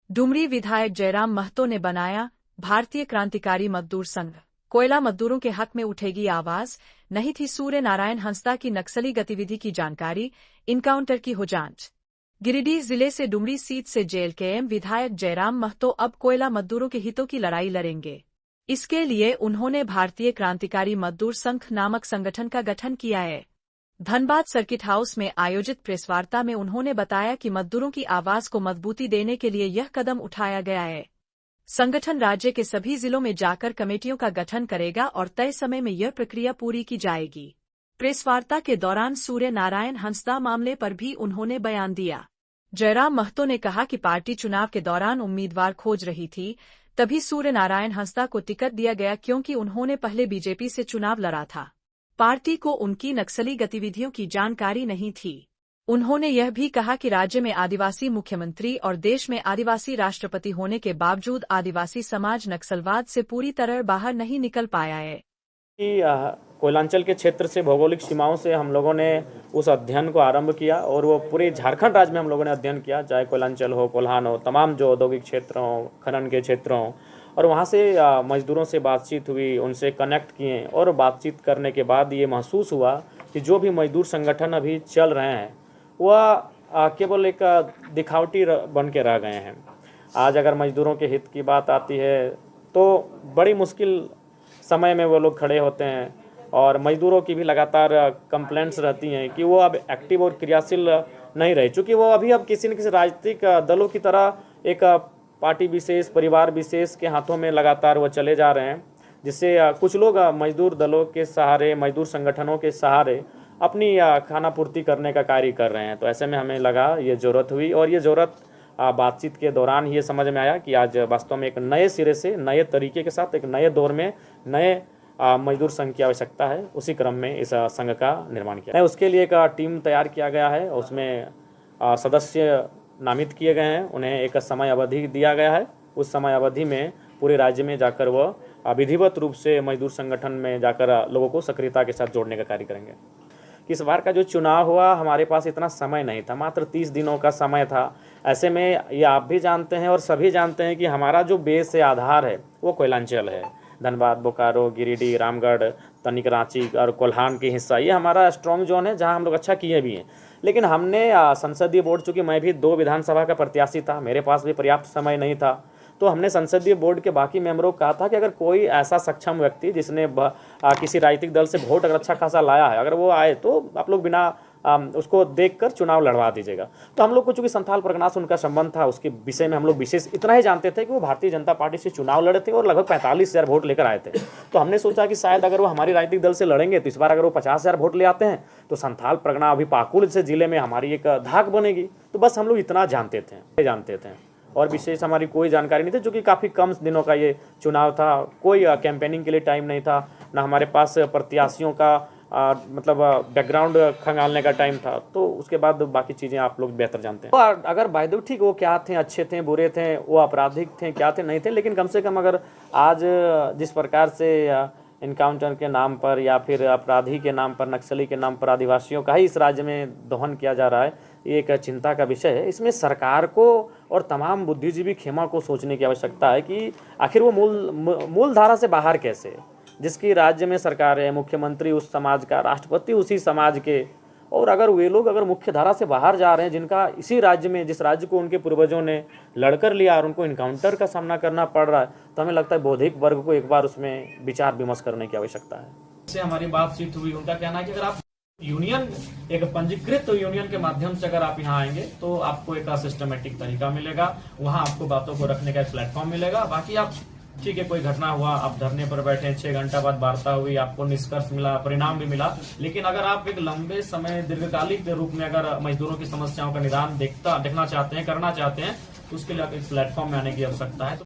डुमरी विधायक जयराम महतो ने बनाया भारतीय क्रांतिकारी मजदूर संघ। कोयला मजदूरों के हक में उठेगी आवाज, नहीं थी सूर्य नारायण हंसदा की नक्सली गतिविधि की जानकारी, इनकाउंटर की हो जांच। गिरिडीह जिले से डुमरी सीट से जेएलकेएम विधायक जयराम महतो अब कोयला मजदूरों के हितों की लड़ाई लड़ेंगे। इसके लिए उन्होंने भारतीय क्रांतिकारी मजदूर संघ नामक संगठन का गठन किया है। धनबाद सर्किट हाउस में आयोजित प्रेसवार्ता में उन्होंने बताया कि मजदूरों की आवाज को मजबूती देने के लिए यह कदम उठाया गया है। संगठन राज्य के सभी जिलों में जाकर कमेटियों का गठन करेगा और तय समय में यह प्रक्रिया पूरी की जाएगी। प्रेसवार्ता के दौरान सूर्य नारायण हंसदा मामले पर भी उन्होंने बयान दिया। जयराम महतो ने कहा कि पार्टी चुनाव के दौरान उम्मीदवार खोज रही थी, तभी सूर्य नारायण हंसदा को टिकट दिया गया क्योंकि उन्होंने पहले बीजेपी से चुनाव लड़ा था। पार्टी को उनकी नक्सली गतिविधियों की जानकारी नहीं थी। उन्होंने यह भी कहा कि राज्य में आदिवासी मुख्यमंत्री और देश में आदिवासी राष्ट्रपति होने के बावजूद आदिवासी समाज नक्सलवाद से पूरी तरह बाहर नहीं निकल पाया है। कोयलांचल के क्षेत्र से भौगोलिक सीमाओं से हम लोगों ने उस अध्ययन को आरंभ किया और वो पूरे झारखंड राज्य में हम लोगों ने अध्ययन किया, चाहे कोयलांचल हो, कोल्हान हो, तमाम जो औद्योगिक क्षेत्र हों, खनन के क्षेत्र हों, और वहाँ से मजदूरों से बातचीत हुई, उनसे कनेक्ट किए और बातचीत करने के बाद ये महसूस हुआ कि जो भी मजदूर संगठन अभी चल रहे हैं वह केवल एक दिखावटी बन के रह गए हैं। आज अगर मजदूरों के हित की बात आती है तो बड़ी मुश्किल समय में वो लोग खड़े होते हैं और मजदूरों की भी लगातार कंप्लेंट्स रहती हैं कि वो अब एक्टिव और क्रियाशील नहीं रहे, चूँकि वो अभी अब किसी न किसी राजनीतिक दलों की तरह एक पार्टी विशेष, परिवार विशेष के हाथों में लगातार वो चले जा रहे हैं, जिससे कुछ लोग मजदूर दलों के सहारे, मजदूर संगठनों के सहारे अपनी खाना पूर्ति करने का कार्य कर रहे हैं। तो ऐसे में हमें लगा ये ज़रूरत हुई और ये ज़रूरत बातचीत के दौरान ये समझ में आया कि आज वास्तव में एक नए सिरे से, नए तरीके के साथ, एक नए दौर में नए मजदूर संघ की आवश्यकता है। उसी क्रम में इस संघ का निर्माण किया है। उसके लिए एक टीम तैयार किया गया है, उसमें सदस्य नामित किए गए हैं, उन्हें एक समय अवधि दिया गया है। उस समय अवधि में पूरे राज्य में जाकर वह विधिवत रूप से मजदूर संगठन में जाकर लोगों को सक्रियता के साथ जोड़ने का कार्य करेंगे। इस बार का जो चुनाव हुआ, हमारे पास इतना समय नहीं था, मात्र 30 दिनों का समय था। ऐसे में ये आप भी जानते हैं और सभी जानते हैं कि हमारा जो बेस है, आधार है, वो कोयलांचल है। धनबाद, बोकारो, गिरिडीह, रामगढ़, तनिक रांची और कोल्हान की हिस्सा, ये हमारा स्ट्रॉन्ग जोन है जहां हम लोग अच्छा किए भी हैं। लेकिन हमने संसदीय बोर्ड, चूँकि मैं भी 2 विधानसभा का प्रत्याशी था, मेरे पास भी पर्याप्त समय नहीं था, तो हमने संसदीय बोर्ड के बाकी मेंबरों को कहा था कि अगर कोई ऐसा सक्षम व्यक्ति जिसने किसी राजनीतिक दल से वोट अगर अच्छा खासा लाया है, अगर वो आए तो आप लोग बिना उसको देखकर चुनाव लड़वा दीजिएगा। तो हम लोग को चूँकि संथाल परगना से उनका संबंध था, उसके विषय में हम लोग विशेष इतना ही जानते थे कि वो भारतीय जनता पार्टी से चुनाव लड़े थे और लगभग 45,000 वोट लेकर आए थे। तो हमने सोचा कि शायद अगर वो हमारी राजनीतिक दल से लड़ेंगे तो इस बार अगर वो 50,000 वोट ले आते हैं तो संथाल परगना अभी पाकुड़ से जिले में हमारी एक धाक बनेगी। तो बस हम लोग इतना जानते थे और विशेष हमारी कोई जानकारी नहीं थी, क्योंकि काफ़ी कम दिनों का ये चुनाव था। कोई कैंपेनिंग के लिए टाइम नहीं था, ना हमारे पास प्रत्याशियों का मतलब बैकग्राउंड खंगालने का टाइम था। तो उसके बाद बाकी चीज़ें आप लोग बेहतर जानते हैं। तो अगर बायदो ठीक वो क्या थे, अच्छे थे, बुरे थे, वो आपराधिक थे, क्या थे, नहीं थे, लेकिन कम से कम अगर आज जिस प्रकार से इनकाउंटर के नाम पर या फिर अपराधी के नाम पर, नक्सली के नाम पर आदिवासियों का ही इस राज्य में दोहन किया जा रहा है, ये एक चिंता का विषय है। इसमें सरकार को और तमाम बुद्धिजीवी खेमा को सोचने की आवश्यकता है कि आखिर वो मूल धारा से बाहर कैसे, जिसकी राज्य में सरकार है, मुख्यमंत्री उस समाज का, राष्ट्रपति उसी समाज के, और अगर वे लोग अगर मुख्य धारा से बाहर जा रहे हैं, जिनका इसी राज्य में, जिस राज्य को उनके पूर्वजों ने लड़कर लिया और उनको इनकाउंटर का सामना करना पड़ रहा है, तो हमें लगता है बौद्धिक वर्ग को एक बार उसमें विचार विमर्श करने की आवश्यकता है। इससे हमारी बातचीत हुई, उनका कहना है कि अगर आप यूनियन, एक पंजीकृत यूनियन के माध्यम से अगर आप यहाँ आएंगे तो आपको एक सिस्टमेटिक तरीका मिलेगा, वहाँ आपको बातों को रखने का एक प्लेटफॉर्म मिलेगा। बाकी आप ठीक है, कोई घटना हुआ, आप धरने पर बैठे, 6 घंटा बाद वार्ता हुई, आपको निष्कर्ष मिला, परिणाम भी मिला, लेकिन अगर आप एक लंबे समय, दीर्घकालिक रूप में अगर मजदूरों की समस्याओं का निदान देखना चाहते हैं, करना चाहते हैं, तो उसके लिए आप एक प्लेटफॉर्म में आने की आवश्यकता है।